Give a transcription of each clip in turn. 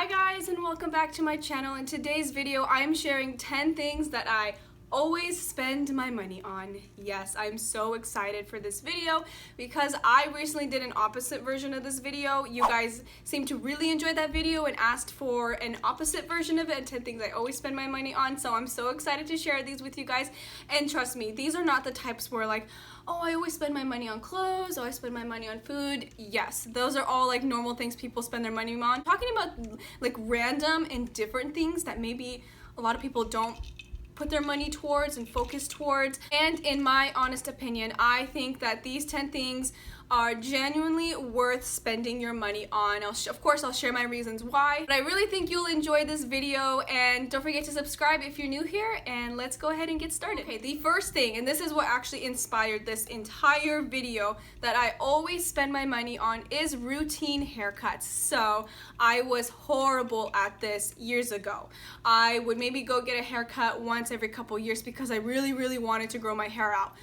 Hi guys, and welcome back to my channel. In today's video I am sharing 10 things that I always spend my money on. Yes, I'm so excited for this video because I recently did an opposite version of this video. You guys seem to really enjoy that video and asked for an opposite version of it, and 10 things I always spend my money on. So I'm so excited to share these with you guys. And trust me, these are not the types where like, oh, I always spend my money on clothes, oh, I spend my money on food. Yes, those are all like normal things people spend their money on. I'm talking about like random and different things that maybe a lot of people don't put their money towards and focus towards. And in my honest opinion, I think that these 10 things are genuinely worth spending your money on. Of course, I'll share my reasons why, but I really think you'll enjoy this video, and don't forget to subscribe if you're new here, and let's go ahead and get started. Okay, the first thing, and this is what actually inspired this entire video, that I always spend my money on is routine haircuts. So I was horrible at this years ago. I would maybe go get a haircut once every couple years because I really wanted to grow my hair out.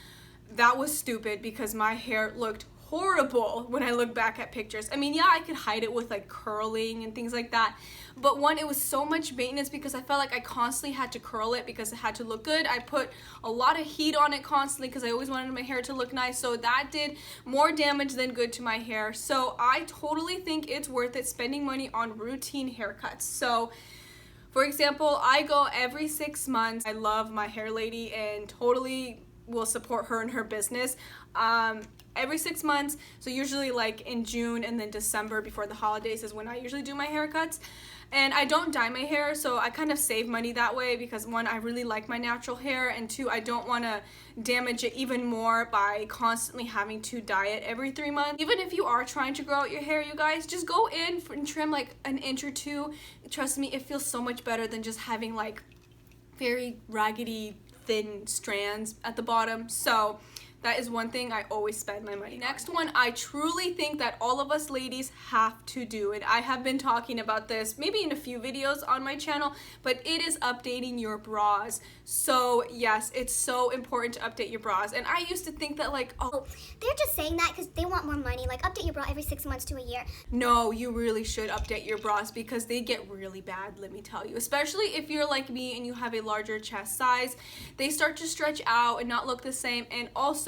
That was stupid because my hair looked horrible when I look back at pictures. I mean, yeah, I could hide it with like curling and things like that, but one, it was so much maintenance because I felt like I constantly had to curl it because it had to look good. I put a lot of heat on it constantly because I always wanted my hair to look nice, so that did more damage than good to my hair. So I totally think it's worth it spending money on routine haircuts. So for example, I go every 6 months. I love my hair lady and totally will support her in her business. Every 6 months, so usually like in June and then December before the holidays is when I usually do my haircuts. And I don't dye my hair, so I kind of save money that way because one, I really like my natural hair, and two, I don't want to damage it even more by constantly having to dye it every 3 months. Even if you are trying to grow out your hair, you guys, just go in and trim like an inch or two. Trust me, it feels so much better than just having like very raggedy thin strands at the bottom. So that is one thing I always spend my money on. Next one, I truly think that all of us ladies have to do, and I have been talking about this maybe in a few videos on my channel, but it is updating your bras. So yes, it's so important to update your bras. And I used to think that like, oh, they're just saying that because they want more money, like update your bra every 6 months to a year. No, you really should update your bras because they get really bad, let me tell you. Especially if you're like me and you have a larger chest size, they start to stretch out and not look the same. And also,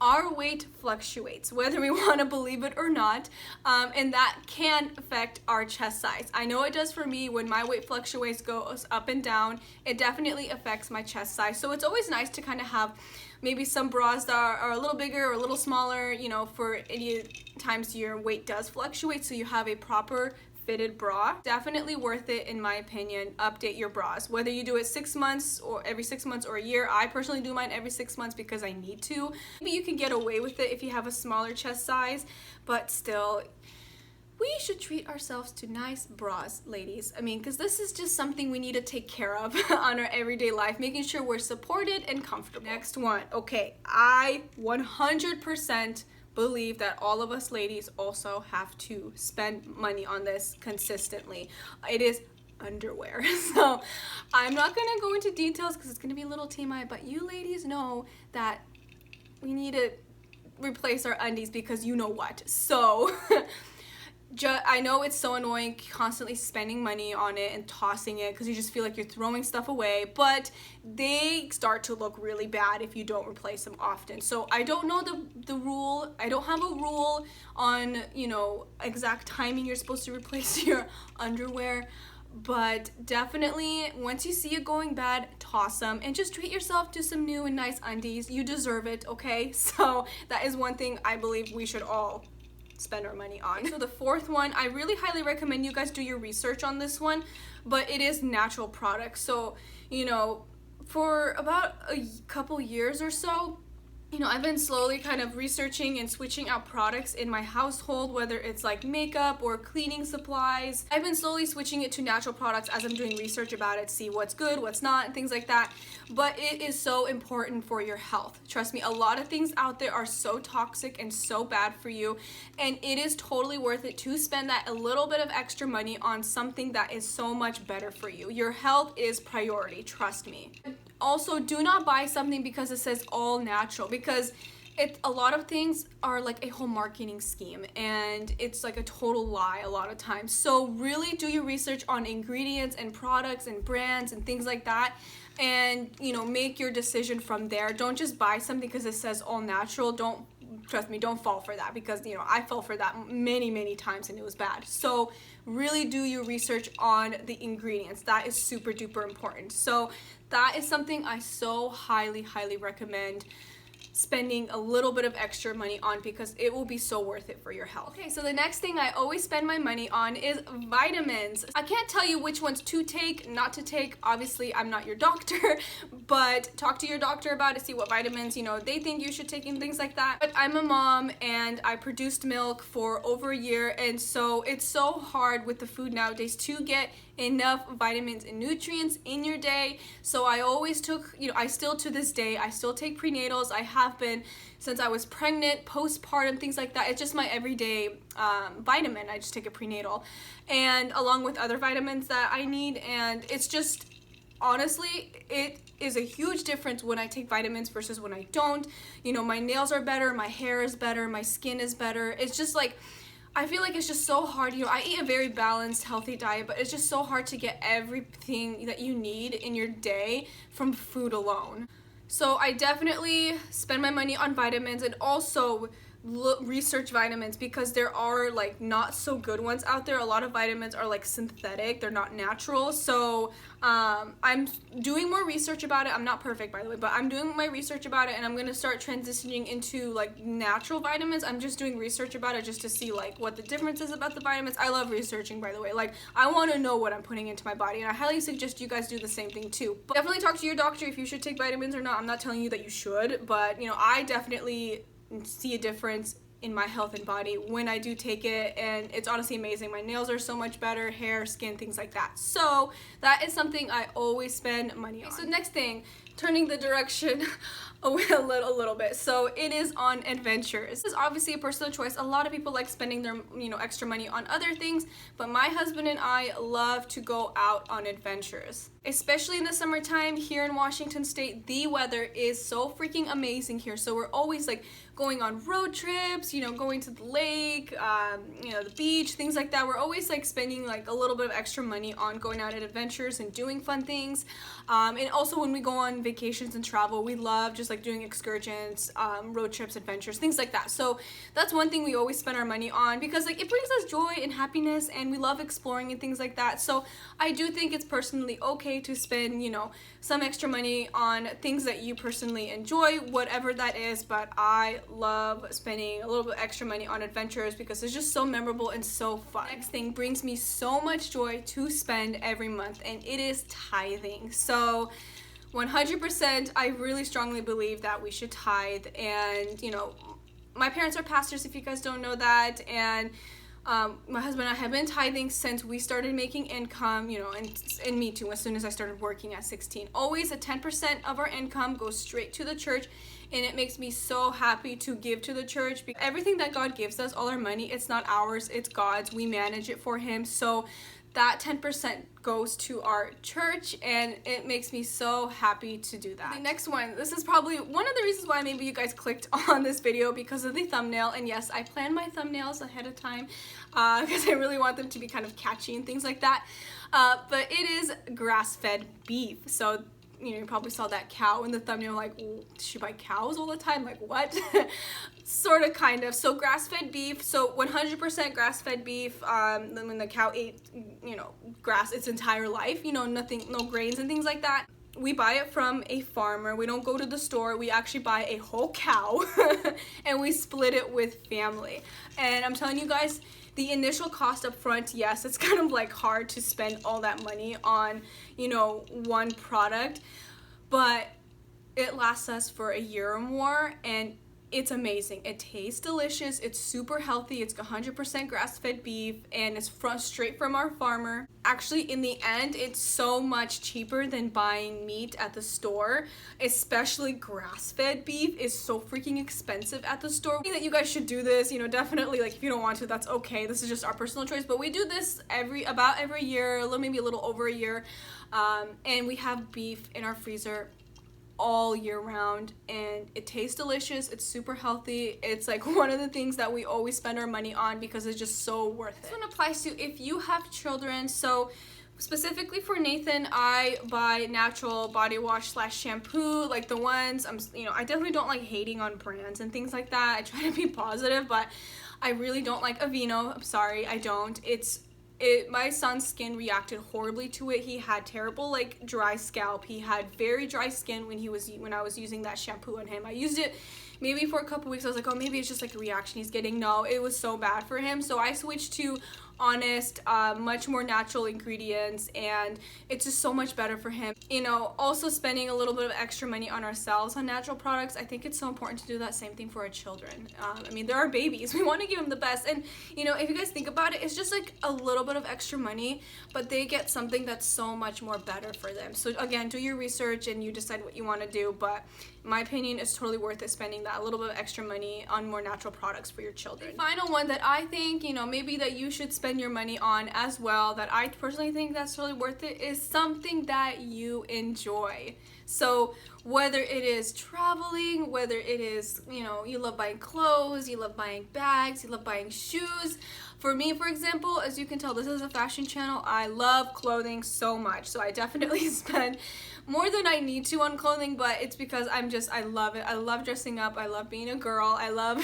our weight fluctuates, whether we want to believe it or not, and that can affect our chest size. I know it does for me. When my weight fluctuates, goes up and down, it definitely affects my chest size. So it's always nice to kind of have maybe some bras that are a little bigger or a little smaller, you know, for any times your weight does fluctuate, so you have a proper fitted bra. Definitely worth it in my opinion. Update your bras, whether you do it 6 months or every 6 months or a year. I personally do mine every 6 months because I need to. Maybe you can get away with it if you have a smaller chest size, but still, we should treat ourselves to nice bras, ladies. I mean, because this is just something we need to take care of on our everyday life, making sure we're supported and comfortable. Next one, okay, I 100% believe that all of us ladies also have to spend money on this consistently. It is underwear. So I'm not gonna go into details because it's gonna be a little TMI, but you ladies know that we need to replace our undies because you know what. So I know it's so annoying constantly spending money on it and tossing it because you just feel like you're throwing stuff away, but they start to look really bad if you don't replace them often. So I don't know the rule. I don't have a rule on, you know, exact timing you're supposed to replace your underwear, but definitely once you see it going bad, toss them and just treat yourself to some new and nice undies. You deserve it, okay? So that is one thing I believe we should all spend our money on. So the fourth one, I really highly recommend you guys do your research on this one, but it is natural products. So, you know, for about a couple years or so, you know, I've been slowly kind of researching and switching out products in my household, whether it's like makeup or cleaning supplies. I've been slowly switching it to natural products as I'm doing research about it, see what's good, what's not, and things like that. But it is so important for your health. Trust me, a lot of things out there are so toxic and so bad for you, and it is totally worth it to spend that a little bit of extra money on something that is so much better for you. Your health is priority, trust me. Also, do not buy something because it says all natural, because a lot of things are like a whole marketing scheme, and it's like a total lie a lot of times. So really do your research on ingredients and products and brands and things like that, and make your decision from there. Don't just buy something because it says all natural. Trust me, don't fall for that, because I fell for that many times and it was bad. So really do your research on the ingredients. That is super duper important. So that is something I so highly recommend spending a little bit of extra money on, because it will be so worth it for your health. Okay, so the next thing I always spend my money on is vitamins. I can't tell you which ones to take, not to take. Obviously, I'm not your doctor, but talk to your doctor about it, see what vitamins, they think you should take and things like that. But I'm a mom and I produced milk for over a year, and so it's so hard with the food nowadays to get enough vitamins and nutrients in your day. So I always took, I still to this day, I still take prenatals. I have been since I was pregnant, postpartum, things like that. It's just my everyday vitamin. I just take a prenatal, and along with other vitamins that I need. And it's just, honestly, it is a huge difference when I take vitamins versus when I don't. My nails are better, my hair is better, my skin is better. It's just like, I feel like it's just so hard. I eat a very balanced, healthy diet, but it's just so hard to get everything that you need in your day from food alone. So I definitely spend my money on vitamins, and also research vitamins, because there are like not so good ones out there. A lot of vitamins are like synthetic, they're not natural. So I'm doing more research about it. I'm not perfect, by the way, but I'm doing my research about it, and I'm gonna start transitioning into like natural vitamins. I'm just doing research about it just to see like what the difference is about the vitamins. I love researching, by the way. Like, I want to know what I'm putting into my body, and I highly suggest you guys do the same thing too. But definitely talk to your doctor if you should take vitamins or not. I'm not telling you that you should, but I definitely see a difference in my health and body when I do take it, and it's honestly amazing. My nails are so much better, hair, skin, things like that. So that is something I always spend money on. So next thing, turning the direction away a little bit. So it is on adventures. This is obviously a personal choice. A lot of people like spending their extra money on other things, but my husband and I love to go out on adventures. Especially in the summertime here in Washington State, the weather is so freaking amazing here. So we're always like going on road trips, going to the lake, the beach, things like that. We're always like spending like a little bit of extra money on going out on adventures and doing fun things. And also when we go on vacations and travel, we love just like doing excursions, road trips, adventures, things like that. So that's one thing we always spend our money on, because like it brings us joy and happiness, and we love exploring and things like that. So I do think it's personally okay to spend, some extra money on things that you personally enjoy, whatever that is. But I love spending a little bit extra money on adventures because it's just so memorable and so fun. Next thing brings me so much joy to spend every month, and it is tithing. So 100%, I really strongly believe that we should tithe. And my parents are pastors, if you guys don't know that, and my husband and I have been tithing since we started making income, and me too, as soon as I started working at 16. Always a 10% of our income goes straight to the church, and it makes me so happy to give to the church. Because everything that God gives us, all our money, it's not ours, it's God's. We manage it for Him. So that 10% goes to our church, and it makes me so happy to do that. The next one, this is probably one of the reasons why maybe you guys clicked on this video, because of the thumbnail. And yes, I plan my thumbnails ahead of time because I really want them to be kind of catchy and things like that. But it is grass-fed beef. So you probably saw that cow in the thumbnail, like, does she buy cows all the time? Like, what? Sort of, kind of. So grass-fed beef, so 100% grass-fed beef. When the cow ate, grass its entire life, nothing, no grains and things like that. We buy it from a farmer. We don't go to the store. We actually buy a whole cow and we split it with family. And I'm telling you guys, the initial cost up front, yes, it's kind of like hard to spend all that money on, one product, but it lasts us for a year or more, and it's amazing. It tastes delicious. It's super healthy. It's 100% grass-fed beef, and it's straight from our farmer. Actually, in the end, it's so much cheaper than buying meat at the store. Especially grass-fed beef is so freaking expensive at the store. I think that you guys should do this. Definitely, like, if you don't want to, that's okay. This is just our personal choice. But we do this about every year, maybe a little over a year, and we have beef in our freezer all year round, and it tastes delicious. It's super healthy. It's like one of the things that we always spend our money on because it's just so worth it. This one applies to if you have children. So specifically for Nathan, I buy natural body wash / shampoo, like the ones I definitely don't like hating on brands and things like that. I try to be positive, but I really don't like Aveeno. I'm sorry, I don't. My son's skin reacted horribly to it. He had terrible like dry scalp. He had very dry skin when I was using that shampoo on him. I used it maybe for a couple weeks. I was like, oh, maybe it's just like a reaction he's getting. No, it was so bad for him. So I switched to Honest, much more natural ingredients, and it's just so much better for him. Also spending a little bit of extra money on ourselves on natural products, I think it's so important to do that same thing for our children. They're our babies. We want to give them the best, and if you guys think about it, it's just like a little bit of extra money, but they get something that's so much more better for them. So again, do your research and you decide what you want to do, but in my opinion, it's totally worth it spending that little bit of extra money on more natural products for your children. The final one that I think, maybe that you should spend your money on as well, that I personally think that's really worth it, is something that you enjoy. So whether it is traveling, whether it is, you love buying clothes, you love buying bags, you love buying shoes. For me, for example, as you can tell, this is a fashion channel. I love clothing so much. So I definitely spend more than I need to on clothing, but it's because I love it. I love dressing up. I love being a girl. I love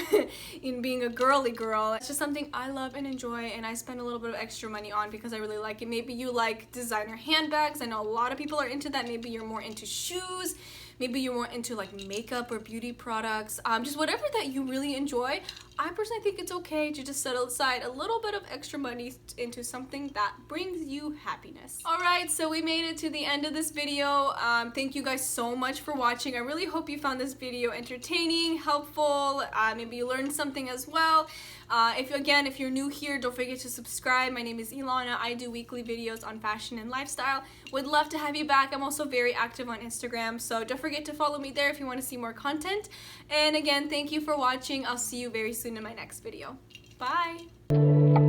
being a girly girl. It's just something I love and enjoy, and I spend a little bit of extra money on because I really like it. Maybe you like designer handbags. I know a lot of people are into that. Maybe you're more into shoes. Maybe you're more into like makeup or beauty products. Just whatever that you really enjoy. I personally think it's okay to just set aside a little bit of extra money into something that brings you happiness. Alright, so we made it to the end of this video. Thank you guys so much for watching. I really hope you found this video entertaining, helpful, maybe you learned something as well. If you're new here, don't forget to subscribe. My name is Elana. I do weekly videos on fashion and lifestyle. Would love to have you back. I'm also very active on Instagram, so don't forget to follow me there if you want to see more content. And again, thank you for watching. I'll see you very soon in my next video. Bye!